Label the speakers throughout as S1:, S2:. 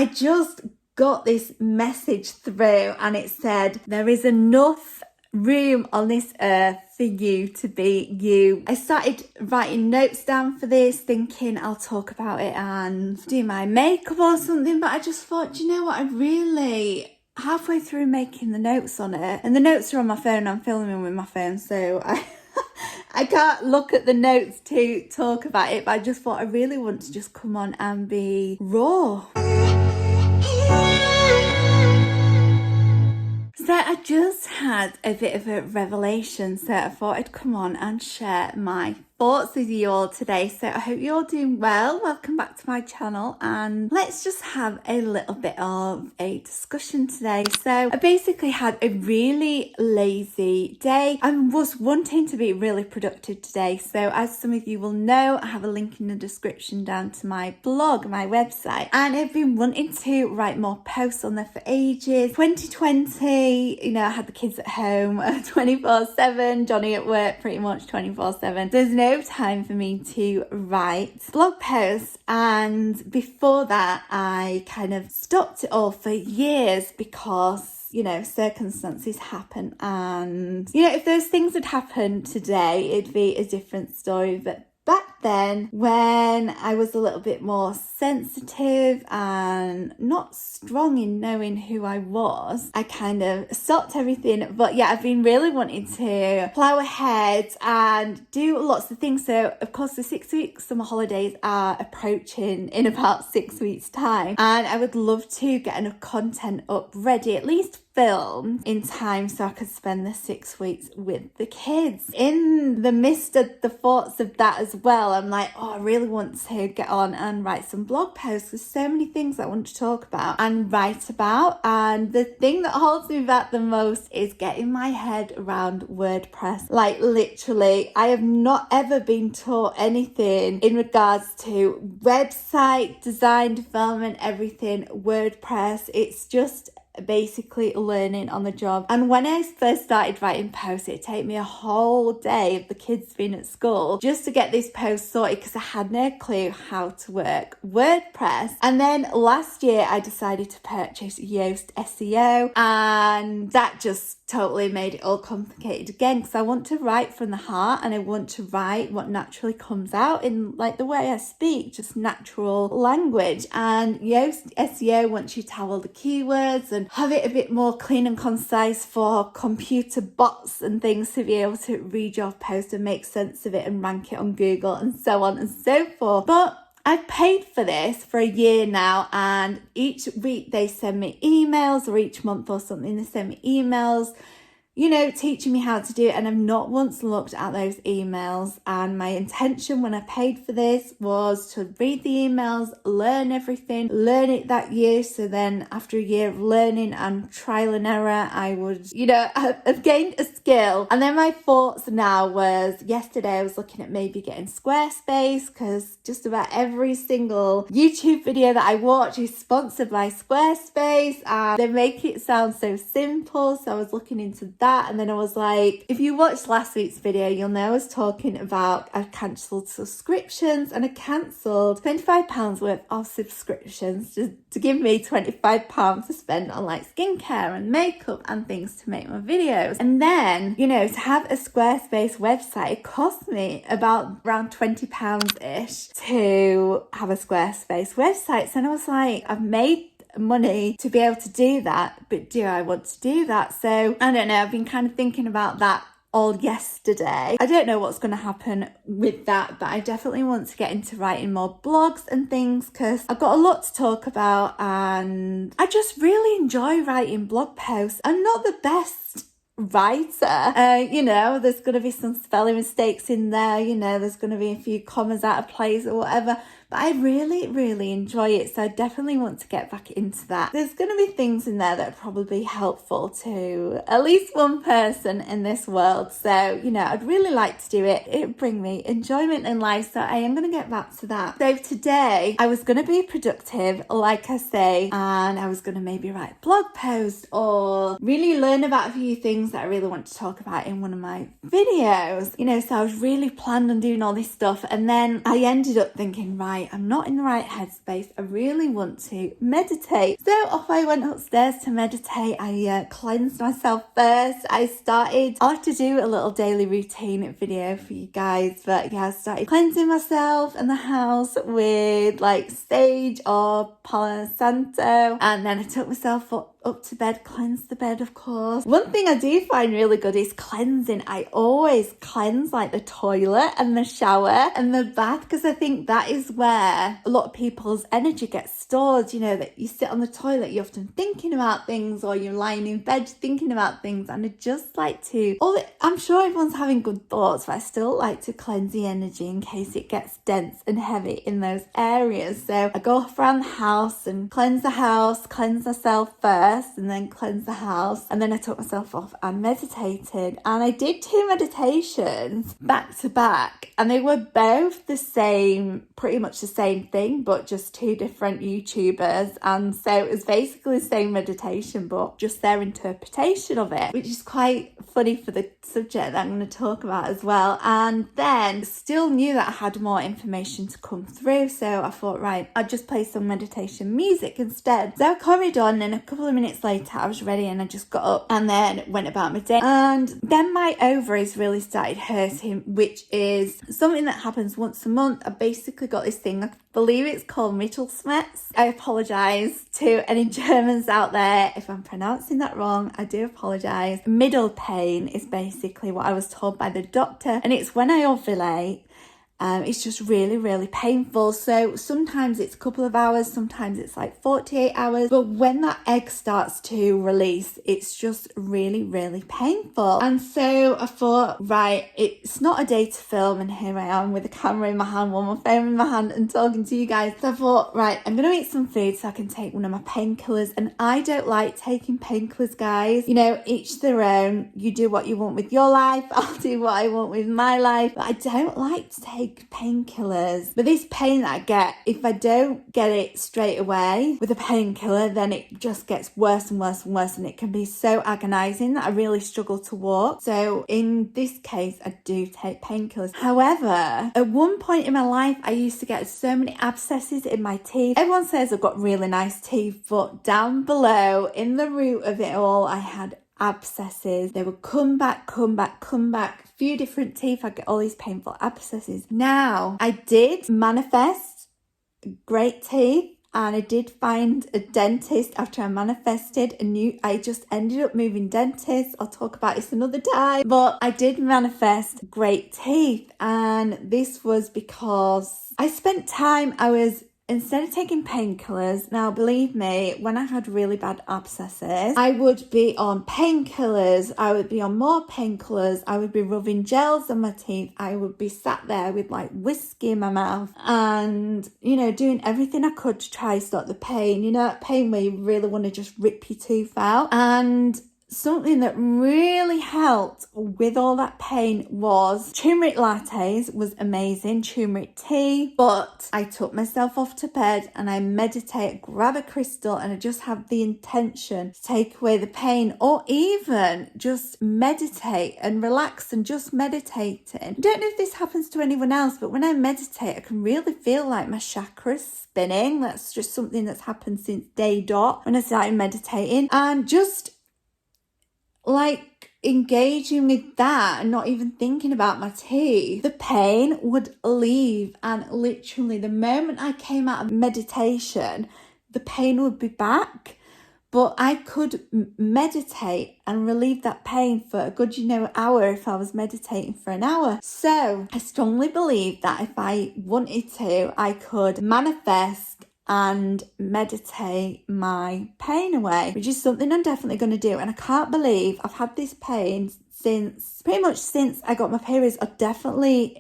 S1: I just got this message through and it said, there is enough room on this earth for you to be you. I started writing notes down for this, thinking I'll talk about it and do my makeup or something, but I just thought, you know what, I really, halfway through making the notes on it, and the notes are on my phone, I'm filming with my phone, so I can't look at the notes to talk about it, but I just thought I really want to just come on and be raw. So I just had a bit of a revelation, so I thought I'd come on and share my thoughts with you all today. So I hope you're all doing well. Welcome back to my channel, and let's just have a little bit of a discussion today. So I basically had a really lazy day. I was wanting to be really productive today. So as some of you will know, I have a link in the description down to my blog, my website, and I've been wanting to write more posts on there for ages. 2020, you know, I had the kids at home 24/7, Johnny at work pretty much 24/7. There's no time for me to write blog posts, and before that I kind of stopped it all for years because, you know, circumstances happen, and, you know, if those things had happened today it'd be a different story. But back then, when I was a little bit more sensitive and not strong in knowing who I was, I kind of stopped everything. But yeah, I've been really wanting to plough ahead and do lots of things. So of course the 6-week summer holidays are approaching in about 6 weeks time, and I would love to get enough content up ready, at least filmed in time, so I could spend the 6 weeks with the kids. In the midst of the thoughts of that as well, I'm like, oh, I really want to get on and write some blog posts. There's so many things I want to talk about and write about, and the thing that holds me back the most is getting my head around WordPress. Like literally, I have not ever been taught anything in regards to website design, development, everything WordPress. It's just basically learning on the job. And when I first started writing posts, it'd take me a whole day of the kids being at school just to get this post sorted because I had no clue how to work WordPress. And then last year I decided to purchase Yoast SEO, and that just totally made it all complicated again, because I want to write from the heart and I want to write what naturally comes out in like the way I speak, just natural language. And Yoast SEO wants you to have all the keywords and have it a bit more clean and concise for computer bots and things to be able to read your post and make sense of it and rank it on Google and so on and so forth. But I've paid for this for a year now, and each week they send me emails, or each month or something they send me emails, you know, teaching me how to do it, and I've not once looked at those emails. And my intention when I paid for this was to read the emails, learn everything, learn it that year, so then after a year of learning and trial and error, I would, you know, have gained a skill. And then my thoughts now was, yesterday I was looking at maybe getting Squarespace, because just about every single YouTube video that I watch is sponsored by Squarespace, and they make it sound so simple. So I was looking into that, and then I was like, if you watched last week's video, you'll know I was talking about I cancelled subscriptions, and I cancelled £25 worth of subscriptions to give me £25 to spend on like skincare and makeup and things to make my videos. And then, you know, to have a Squarespace website, it cost me about around £20-ish to have a Squarespace website. So then I was like, I've made money to be able to do that, but do I want to do that? So I don't know, I've been kind of thinking about that all yesterday. I don't know what's going to happen with that, but I definitely want to get into writing more blogs and things, because I've got a lot to talk about and I just really enjoy writing blog posts. I'm not the best writer, you know, there's going to be some spelling mistakes in there, you know, there's going to be a few commas out of place or whatever, but I really enjoy it. So I definitely want to get back into that. There's going to be things in there that are probably helpful to at least one person in this world. So, you know, I'd really like to do it. It'd bring me enjoyment in life. So I am going to get back to that. So today I was going to be productive, like I say, and I was going to maybe write a blog post or really learn about a few things that I really want to talk about in one of my videos, you know. So I was really planned on doing all this stuff, and then I ended up thinking, right, I'm not in the right headspace. I really want to meditate. So off I went upstairs to meditate. I cleansed myself first. I'll have to do a little daily routine video for you guys, but yeah, I started cleansing myself and the house with like sage or Palo Santo, and then I took myself up to bed, cleanse the bed, of course. One thing I do find really good is cleansing. I always cleanse like the toilet and the shower and the bath, because I think that is where a lot of people's energy gets stored. You know, that you sit on the toilet, you're often thinking about things, or you're lying in bed thinking about things, and I just like to, I'm sure everyone's having good thoughts, but I still like to cleanse the energy in case it gets dense and heavy in those areas. So I go off around the house and cleanse the house, cleanse myself first, and then cleanse the house, and then I took myself off and meditated. And I did 2 meditations back to back, and they were both the same, pretty much the same thing, but just 2 different YouTubers. And so it was basically the same meditation, but just their interpretation of it, which is quite funny for the subject that I'm going to talk about as well. And then still knew that I had more information to come through, so I thought, right, I'd just play some meditation music instead. So I carried on, and a couple of minutes later I was ready, and I just got up and then went about my day. And then my ovaries really started hurting, which is something that happens once a month. I basically got this thing, I believe it's called Mittelschmerz. I apologise to any Germans out there if I'm pronouncing that wrong. I do apologise. Middle pain is basically what I was told by the doctor, and it's when I ovulate. It's just really, really painful. So sometimes it's a couple of hours, sometimes it's like 48 hours. But when that egg starts to release, it's just really, really painful. And so I thought, right, it's not a day to film, and here I am with a camera in my hand, one my phone in my hand, and talking to you guys. So I thought, right, I'm going to eat some food so I can take one of my painkillers. And I don't like taking painkillers, guys. You know, each their own. You do what you want with your life. I'll do what I want with my life. But I don't like to take painkillers. But this pain that I get, if I don't get it straight away with a painkiller, then it just gets worse and worse and worse, and it can be so agonizing that I really struggle to walk. So in this case, I do take painkillers. However, at one point in my life, I used to get so many abscesses in my teeth. Everyone says I've got really nice teeth, but down below in the root of it all, I had abscesses. They would come back. Few different teeth. I get all these painful abscesses. Now, I did manifest great teeth, and I did find a dentist after I manifested I just ended up moving dentists. I'll talk about this another time. But I did manifest great teeth, and this was because I spent time, instead of taking painkillers, now believe me, when I had really bad abscesses, I would be on painkillers, I would be on more painkillers, I would be rubbing gels on my teeth, I would be sat there with like whiskey in my mouth and, you know, doing everything I could to try to stop the pain. You know, that pain where you really want to just rip your tooth out. And something that really helped with all that pain was turmeric lattes. Was amazing, turmeric tea. But I took myself off to bed and I meditate, grab a crystal, and I just have the intention to take away the pain, or even just meditate and relax and just meditating. I don't know if this happens to anyone else, but when I meditate, I can really feel like my chakras spinning. That's just something that's happened since day dot when I started meditating, and just like engaging with that and not even thinking about my teeth, the pain would leave. And literally the moment I came out of meditation, the pain would be back. But I could meditate and relieve that pain for a good, hour if I was meditating for an hour. So I strongly believe that if I wanted to, I could manifest and meditate my pain away, which is something I'm definitely going to do. And I can't believe I've had this pain pretty much since I got my periods, or definitely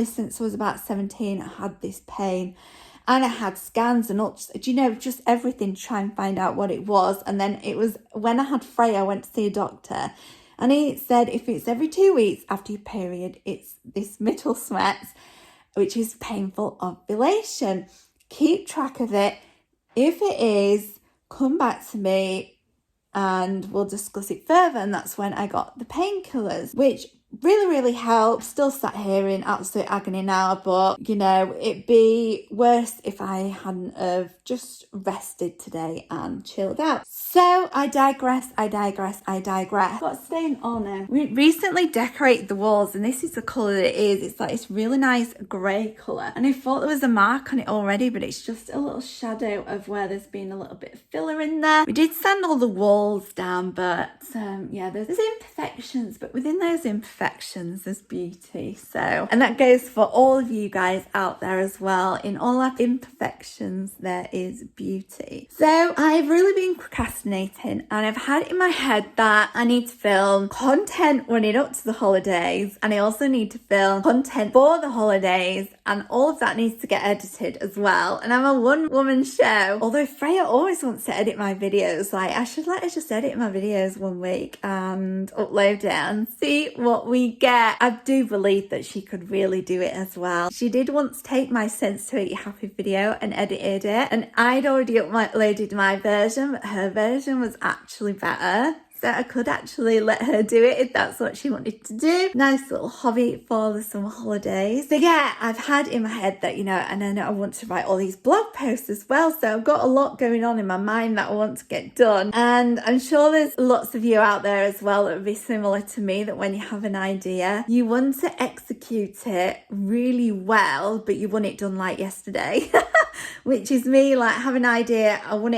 S1: since I was about 17. I had this pain, and I had scans and just everything to try and find out what it was. And then it was when I had Freya, I went to see a doctor, and he said if it's every 2 weeks after your period, it's this Mittelschmerz, which is painful ovulation. Keep track of it. If it is, come back to me and we'll discuss it further. And that's when I got the painkillers, which really helped. Still sat here in absolute agony now, but you know, it'd be worse if I hadn't have just rested today and chilled out. So I digress. Got staying on now. We recently decorated the walls, and this is the colour it is. It's like this really nice grey colour, and I thought there was a mark on it already, but it's just a little shadow of where there's been a little bit of filler in there. We did sand all the walls down, but yeah, there's imperfections, but within those imperfections there's beauty. So, and that goes for all of you guys out there as well. In all our imperfections there is beauty. So I've really been procrastinating, and I've had in my head that I need to film content running up to the holidays, and I also need to film content for the holidays, and all of that needs to get edited as well. And I'm a one-woman show, although Freya always wants to edit my videos. Like, I should let her just edit my videos one week and upload it and see what we get. I do believe that she could really do it as well. She did once take my Sense to Eat Happy video and edited it, and I'd already uploaded my version, but her version was actually better. So I could actually let her do it if that's what she wanted to do. Nice little hobby for the summer holidays. So yeah, I've had in my head that, you know, and I know I want to write all these blog posts as well. So I've got a lot going on in my mind that I want to get done. And I'm sure there's lots of you out there as well that would be similar to me, that when you have an idea, you want to execute it really well, but you want it done like yesterday. Which is me. Like, have an idea, I want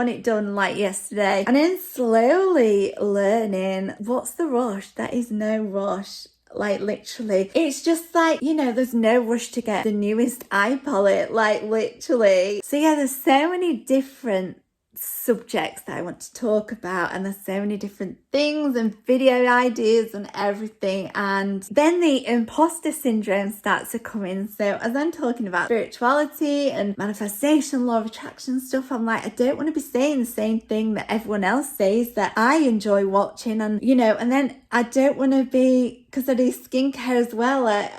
S1: it done like yesterday, and then slowly learning what's the rush. There is no rush. Like, literally, it's just like, you know, there's no rush to get the newest eye palette, like, literally. So yeah, there's so many different subjects that I want to talk about, and there's so many different things and video ideas and everything, and then the imposter syndrome starts to come in. So as I'm talking about spirituality and manifestation, law of attraction stuff, I'm like, I don't want to be saying the same thing that everyone else says that I enjoy watching, and you know, and then I don't want to be, because I do skincare as well,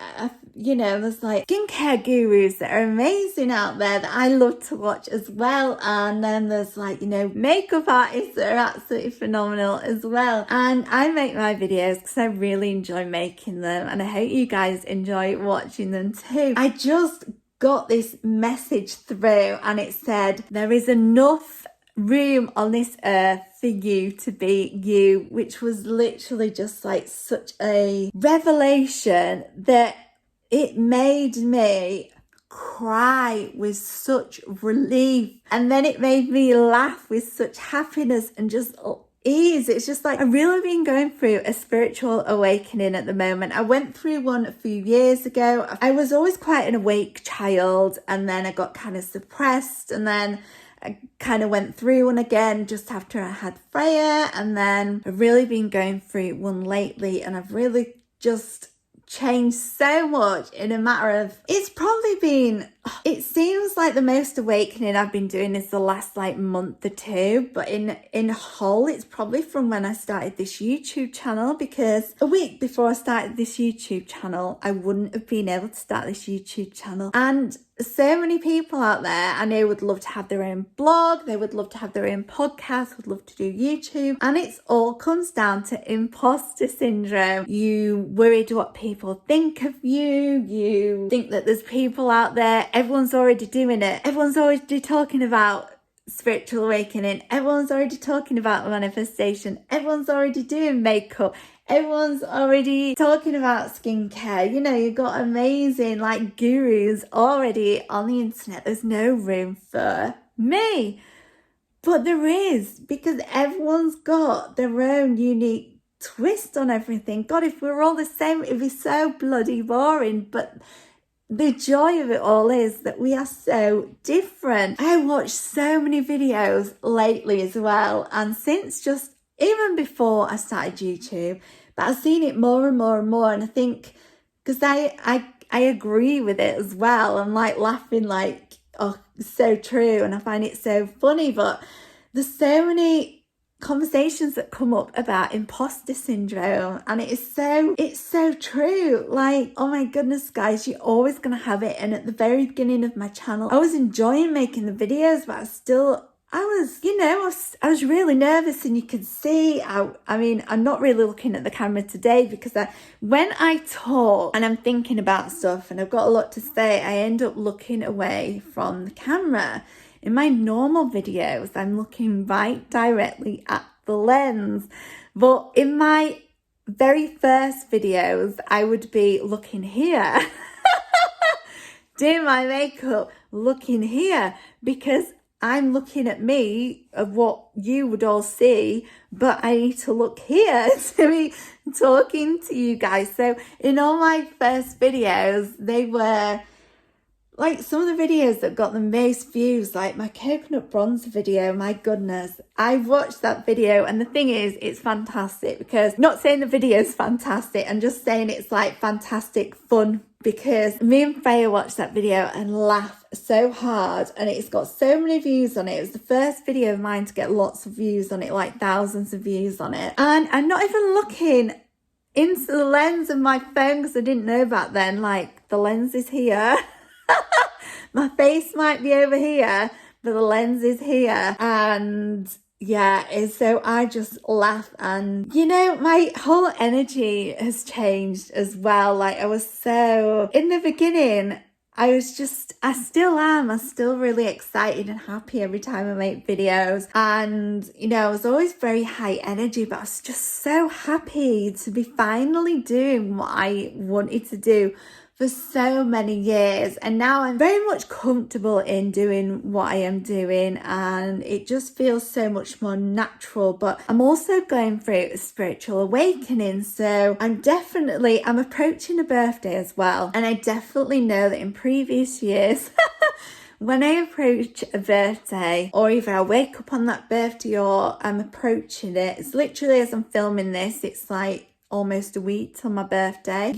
S1: you know, there's like skincare gurus that are amazing out there that I love to watch as well. And then there's like, you know, makeup artists that are absolutely phenomenal as well. And I make my videos because I really enjoy making them, and I hope you guys enjoy watching them too. I just got this message through, and it said, there is enough room on this earth for you to be you, which was literally just like such a revelation that it made me cry with such relief, and then it made me laugh with such happiness and just ease. It's just like, I've really been going through a spiritual awakening at the moment. I went through one a few years ago. I was always quite an awake child, and then I got kind of suppressed, and then I kind of went through one again just after I had Freya, and then I've really been going through one lately, and I've really just changed so much in a matter of, it's probably been, it seems like the most awakening I've been doing is the last like month or two, but in whole it's probably from when I started this YouTube channel, because a week before I started this YouTube channel I wouldn't have been able to start this YouTube channel. And so many people out there I know would love to have their own blog, they would love to have their own podcast, would love to do YouTube, and it's all comes down to imposter syndrome. You worried what people think of you, you think that there's people out there, everyone's already doing it, everyone's already talking about spiritual awakening, everyone's already talking about manifestation, everyone's already doing makeup, everyone's already talking about skincare. You know, you've got amazing like gurus already on the internet. There's no room for me, but there is, because everyone's got their own unique twist on everything. God, if we were all the same it'd be so bloody boring, but the joy of it all is that we are so different. I watched so many videos lately as well, and since just even before I started YouTube, but I've seen it more and more and more, and I think, because I agree with it as well, I'm like laughing like, oh, so true, and I find it so funny, but there's so many conversations that come up about imposter syndrome, and it's so true. Like, oh my goodness guys, you're always gonna have it. And at the very beginning of my channel I was enjoying making the videos, but I was really nervous, and you could see, I mean, I'm not really looking at the camera today because when I talk and I'm thinking about stuff and I've got a lot to say, I end up looking away from the camera. In my normal videos, I'm looking right directly at the lens. But in my very first videos, I would be looking here, doing my makeup, looking here, because I'm looking at me of what you would all see, but I need to look here to be talking to you guys. So in all my first videos, they were like some of the videos that got the most views, like my coconut bronzer video. My goodness, I watched that video, and the thing is, it's fantastic, because not saying the video is fantastic, I'm just saying it's like fantastic fun, because me and Freya watched that video and laughed so hard, and it's got so many views on it. It was the first video of mine to get lots of views on it, like thousands of views on it, and I'm not even looking into the lens of my phone because I didn't know back then, like, the lens is here. My face might be over here, but the lens is here. And yeah, so I just laugh, and my whole energy has changed as well. Like, I was so, in the beginning, I still really excited and happy every time I make videos. And, I was always very high energy, but I was just so happy to be finally doing what I wanted to do for so many years. And now I'm very much comfortable in doing what I am doing, and it just feels so much more natural. But I'm also going through a spiritual awakening, so I'm approaching a birthday as well, and I definitely know that in previous years when I approach a birthday, or either I wake up on that birthday or I'm approaching it, it's literally, as I'm filming this, it's like almost a week till my birthday,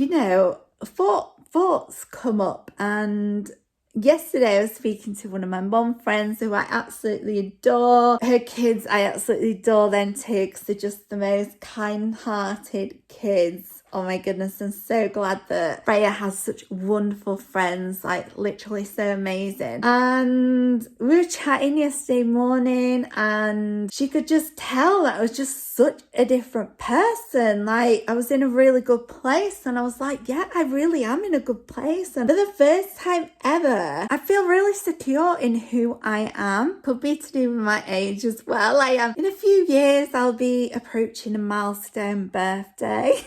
S1: thoughts come up. And yesterday I was speaking to one of my mum friends who I absolutely adore. Her kids, I absolutely adore them too, because they're just the most kind-hearted kids. Oh my goodness, I'm so glad that Freya has such wonderful friends, like literally so amazing. And we were chatting yesterday morning, and she could just tell that I was just such a different person. Like, I was in a really good place, and I was like, yeah, I really am in a good place. And for the first time ever, I feel really secure in who I am. Could be to do with my age as well. I am. In a few years, I'll be approaching a milestone birthday.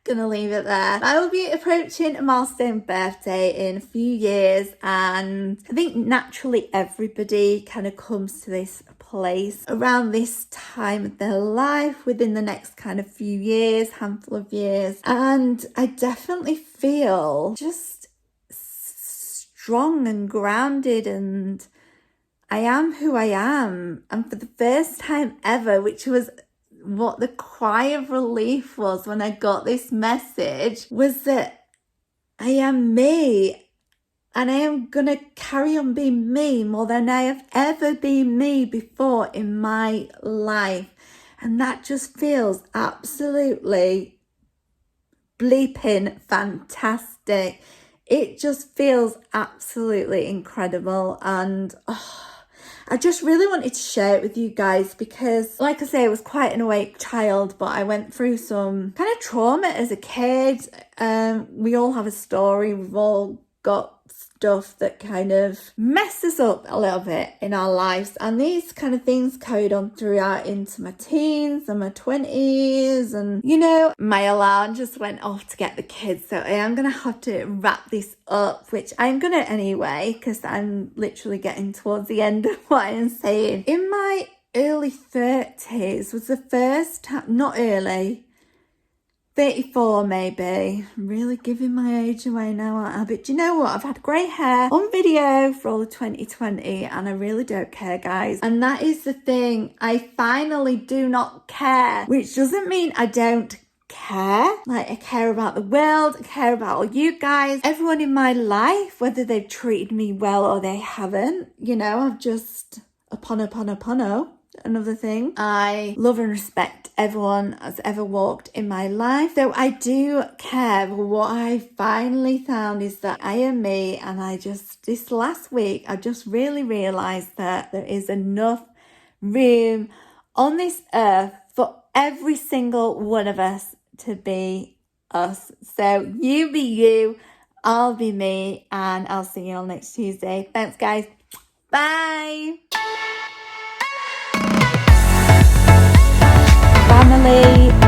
S1: Gonna leave it there. I will be approaching a milestone birthday in a few years, and I think naturally everybody kind of comes to this place around this time of their life within the next kind of few years, handful of years. And I definitely feel just strong and grounded, and I am who I am. And for the first time ever, which was what the cry of relief was when I got this message, was that I am me, and I am gonna carry on being me more than I have ever been me before in my life. And that just feels absolutely bleeping fantastic. It just feels absolutely incredible. And I just really wanted to share it with you guys because, like I say, I was quite an awake child, but I went through some kind of trauma as a kid. We all have a story. We've all got stuff that kind of messes up a little bit in our lives. And these kind of things carried on throughout into my teens and my 20s. And, my alarm just went off to get the kids. So I am going to have to wrap this up, which I'm going to anyway, because I'm literally getting towards the end of what I'm saying. In my early 30s was the first time, not early, 34 maybe. I'm really giving my age away now, aren't I? But do you know what? I've had grey hair on video for all of 2020 and I really don't care, guys. And that is the thing. I finally do not care, which doesn't mean I don't care. Like, I care about the world, I care about all you guys, everyone in my life, whether they've treated me well or they haven't. I've just, upon. another thing. I love and respect everyone that's ever walked in my life. So I do care, but what I finally found is that I am me, and this last week, I just really realised that there is enough room on this earth for every single one of us to be us. So you be you, I'll be me, and I'll see you all next Tuesday. Thanks, guys. Bye. Family.